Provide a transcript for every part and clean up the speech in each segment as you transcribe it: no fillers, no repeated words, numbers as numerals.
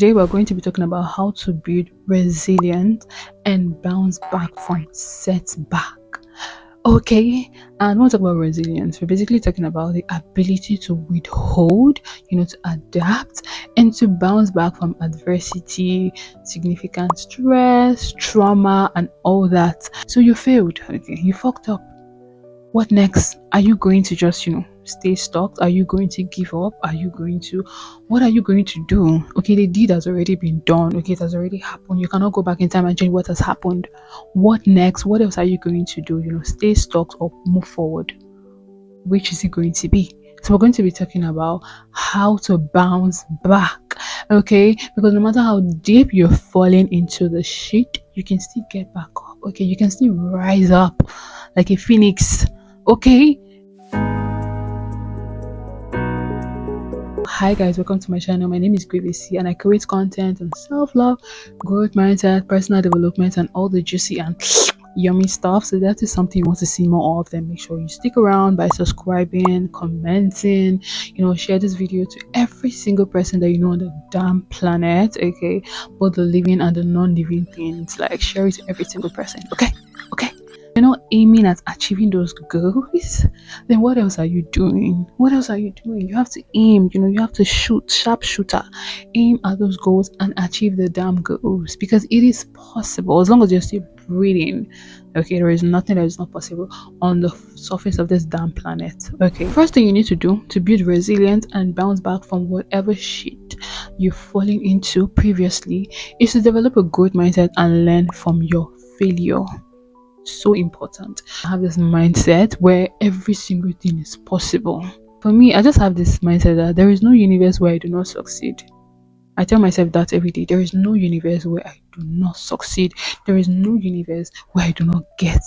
Today we're going to be talking about how to build resilience and bounce back from setback. Okay, and when we talk about resilience, we're basically talking about the ability to withhold, to adapt and to bounce back from adversity, significant stress, trauma, and all that. So you failed, okay, you fucked up. What next? Are you going to just, stay stuck? Are you going to give up? What are you going to do? Okay, the deed has already been done. Okay, it has already happened. You cannot go back in time and change what has happened. What next? What else are you going to do? Stay stuck or move forward? Which is it going to be? So we're going to be talking about how to bounce back. Okay, because no matter how deep you're falling into the shit, you can still get back up. Okay, you can still rise up like a phoenix. Okay. Hi guys, welcome to my channel. My name is Gracie and I create content on self-love, growth mindset, personal development, and all the juicy and yummy stuff. So that is something you want to see more of, then make sure you stick around by subscribing, commenting, share this video to every single person that you know on the damn planet. Okay, both the living and the non-living things. Like, share it to every single person. Okay. You're not aiming at achieving those goals, then what else are you doing? You have to aim, you have to shoot, sharp shooter, aim at those goals and achieve the damn goals, because it is possible as long as you're still breathing. Okay, there is nothing that is not possible on the surface of this damn planet. Okay, first thing you need to do to build resilience and bounce back from whatever shit you've fallen into previously is to develop a growth mindset and learn from your failure. So important. I have this mindset where every single thing is possible. For me, I just have this mindset that there is no universe where I do not succeed. I tell myself that every day. There is no universe where I do not succeed. There is no universe where I do not get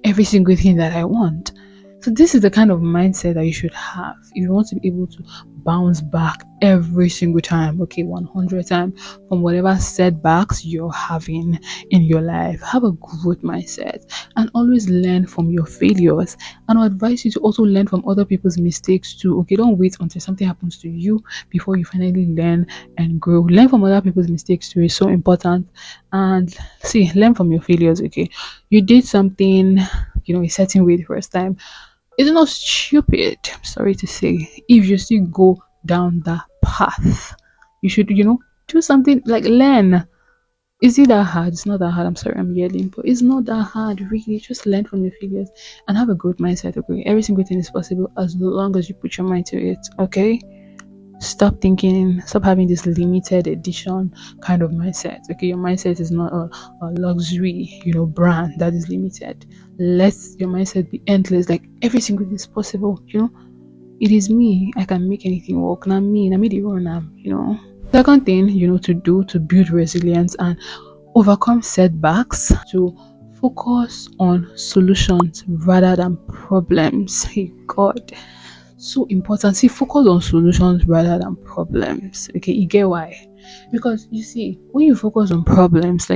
every single thing that I want. So this is the kind of mindset that you should have if you want to be able to bounce back every single time, 100 times from whatever setbacks you're having in your life. Have a growth mindset and always learn from your failures. And I advise you to also learn from other people's mistakes too. Okay, don't wait until something happens to you before you finally learn and grow. Learn from other people's mistakes too is so important. And see, learn from your failures. Okay, you did something, a certain way the first time. It's not stupid, I'm sorry to say, if you still go down that path. You should, do something like learn. Is it that hard? It's not that hard. I'm sorry, I'm yelling, but it's not that hard, really. Just learn from your failures and have a good mindset, okay? Every single thing is possible as long as you put your mind to it, okay? Stop having this limited edition kind of mindset. Okay, your mindset is not a luxury, brand that is limited. Let your mindset be endless, like every single thing is possible. It is me. I can make anything work. Not me the run. Second thing, to do to build resilience and overcome setbacks, to focus on solutions rather than problems. Hey God, so important. See, focus on solutions rather than problems. Okay, you get why? Because you see, when you focus on problems,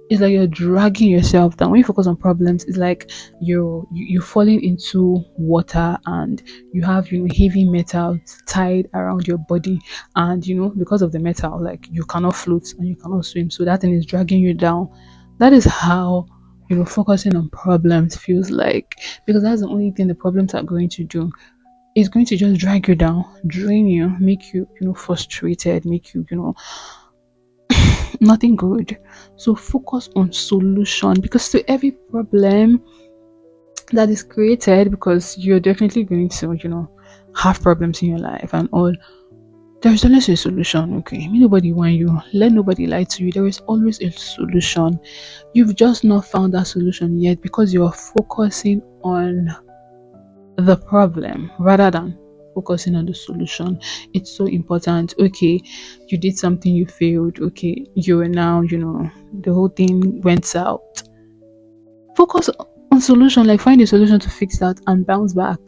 it's like you're dragging yourself down. When you focus on problems, it's like you're falling into water and you have heavy metals tied around your body, and because of the metal, like, you cannot float and you cannot swim, so that thing is dragging you down. That is how focusing on problems feels like, because that's the only thing the problems are going to do. It's going to just drag you down, drain you, make you, frustrated, make you, nothing good. So focus on solution, because to every problem that is created, because you're definitely going to, have problems in your life and all, there's always a solution, okay? Nobody want you, let nobody lie to you. There is always a solution. You've just not found that solution yet because you're focusing on the problem rather than focusing on the solution. It's so important. Okay, you did something, you failed. Okay, you are now, the whole thing went south. Focus on solution, like find a solution to fix that and bounce back.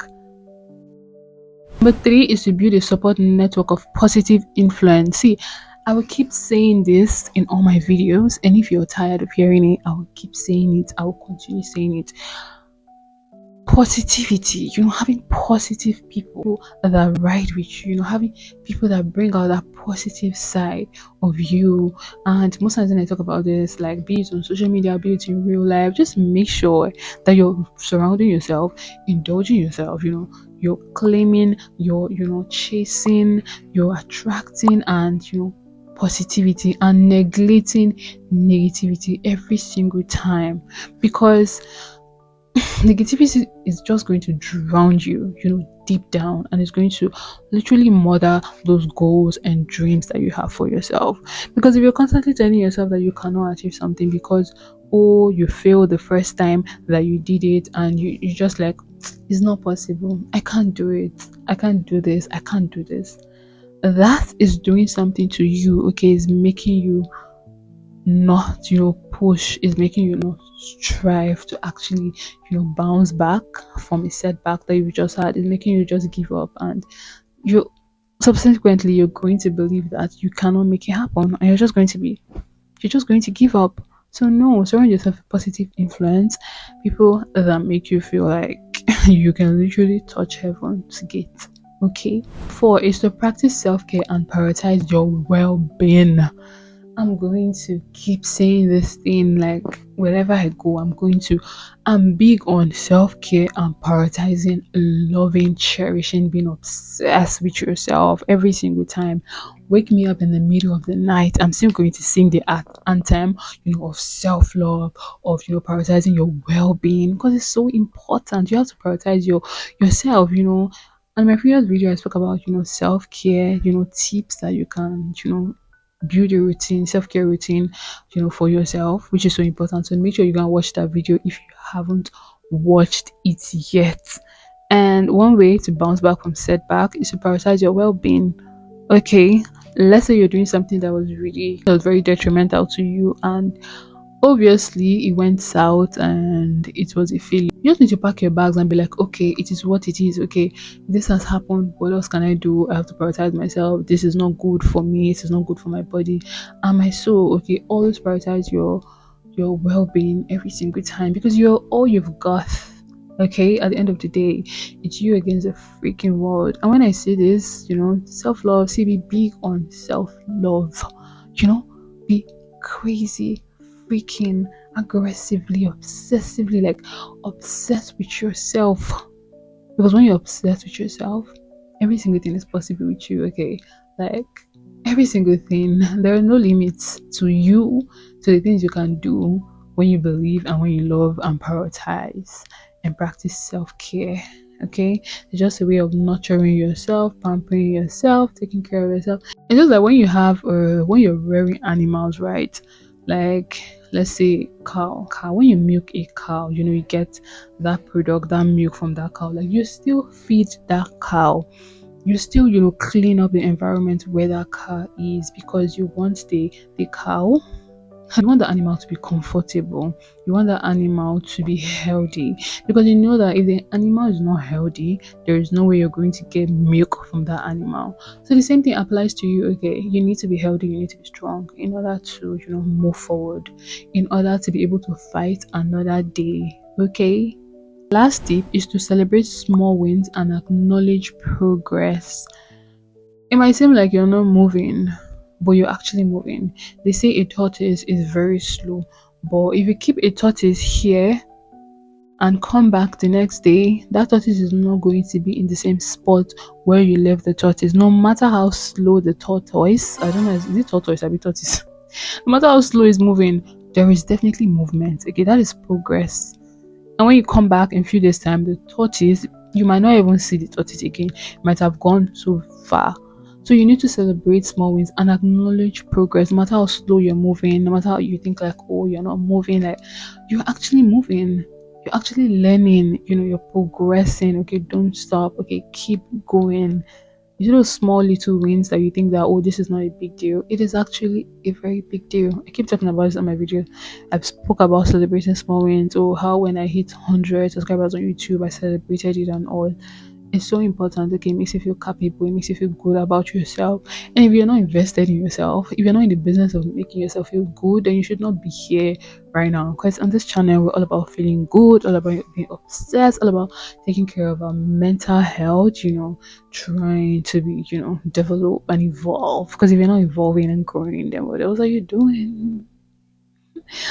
Number 3 is to build a support network of positive influence. See, I will keep saying this in all my videos, and if you're tired of hearing it, I will keep saying it. I will continue saying it. positivity, having positive people that ride with you, having people that bring out that positive side of you. And most times when I talk about this, like be it on social media, be it in real life, just make sure that you're surrounding yourself, indulging yourself, you're claiming, you're chasing, you're attracting, and positivity, and neglecting negativity every single time, because negativity is just going to drown you, deep down, and it's going to literally murder those goals and dreams that you have for yourself. Because if you're constantly telling yourself that you cannot achieve something because, oh, you failed the first time that you did it, and you just like, it's not possible, I can't do it, I can't do this, I can't do this, that is doing something to you. Okay, it's making you not push, is making you not strive to actually bounce back from a setback that you just had. Is making you just give up, and you subsequently you're going to believe that you cannot make it happen, and you're just going to give up. So no, surround yourself with positive influence, people that make you feel like you can literally touch heaven's gate. Okay, 4 is to practice self-care and prioritize your well-being. I'm going to keep saying this thing, like wherever I go, I'm big on self-care and prioritizing, loving, cherishing, being obsessed with yourself every single time. Wake me up in the middle of the night, I'm still going to sing the anthem, of self-love, of prioritizing your well-being, because it's so important. You have to prioritize yourself. And in my previous video I spoke about self-care, tips that you can build a routine, self-care routine, for yourself, which is so important. So make sure you can watch that video if you haven't watched it yet. And one way to bounce back from setback is to prioritize your well-being. Okay, let's say you're doing something that was very detrimental to you, and obviously it went south and it was a failure. You just need to pack your bags and be like, okay, it is what it is. Okay, this has happened, what else can I do? I have to prioritize myself. This is not good for me, it is not good for my body and my soul. Okay, always prioritize your well-being every single time, because you're all you've got. Okay, at the end of the day, it's you against the freaking world. And when I say this, self-love, see, be big on self-love, be crazy, freaking aggressively, obsessively, like obsessed with yourself. Because when you're obsessed with yourself, every single thing is possible with you. Okay, like every single thing, there are no limits to you, to the things you can do when you believe and when you love and prioritize and practice self-care. Okay, it's just a way of nurturing yourself, pampering yourself, taking care of yourself. It's just like when you're rearing animals, right? Like, let's say cow, when you milk a cow, you get that product, that milk from that cow. Like, you still feed that cow, you still clean up the environment where that cow is, because you want the cow, you want the animal to be comfortable, you want the animal to be healthy, because you know that if the animal is not healthy, there is no way you're going to get milk from that animal. So the same thing applies to you. Okay, you need to be healthy, you need to be strong in order to move forward, in order to be able to fight another day. Okay, last tip is to celebrate small wins and acknowledge progress. It might seem like you're not moving, but you're actually moving. They say a tortoise is very slow, but if you keep a tortoise here and come back the next day, that tortoise is not going to be in the same spot where you left the tortoise. No matter how slow the tortoise, I don't know, is it tortoise or tortoise? No matter how slow it's moving, there is definitely movement. Okay, that is progress. And when you come back in a few days' time, the tortoise, you might not even see the tortoise again. It might have gone so far. So you need to celebrate small wins and acknowledge progress, no matter how slow you're moving, no matter how you think like, oh, you're not moving, like you're actually moving. You're actually learning, you're progressing. Okay, don't stop. Okay, keep going. Those small little wins that you think that, oh, this is not a big deal, it is actually a very big deal. I keep talking about this on my video. I've spoke about celebrating small wins, or how when I hit 100 subscribers on YouTube I celebrated it and all. It's so important. Okay, it makes you feel capable, it makes you feel good about yourself. And if you're not invested in yourself, if you're not in the business of making yourself feel good, then you should not be here right now. Because on this channel, we're all about feeling good, all about being obsessed, all about taking care of our mental health, trying to be, develop and evolve. Because if you're not evolving and growing, then what else are you doing?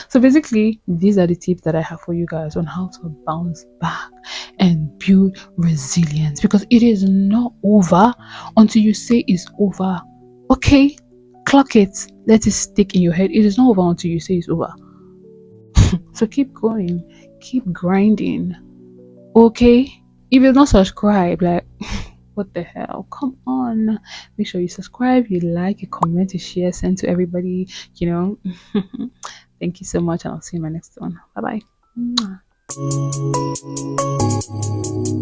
So basically, these are the tips that I have for you guys on how to bounce back and build resilience, because it is not over until you say it's over. Okay, clock it, let it stick in your head. It is not over until you say it's over. So keep going, keep grinding. Okay, if you're not subscribed, like what the hell? Come on. Make sure you subscribe, you like, you comment, you share, send to everybody, you know. Thank you so much, and I'll see you in my next one. Bye bye.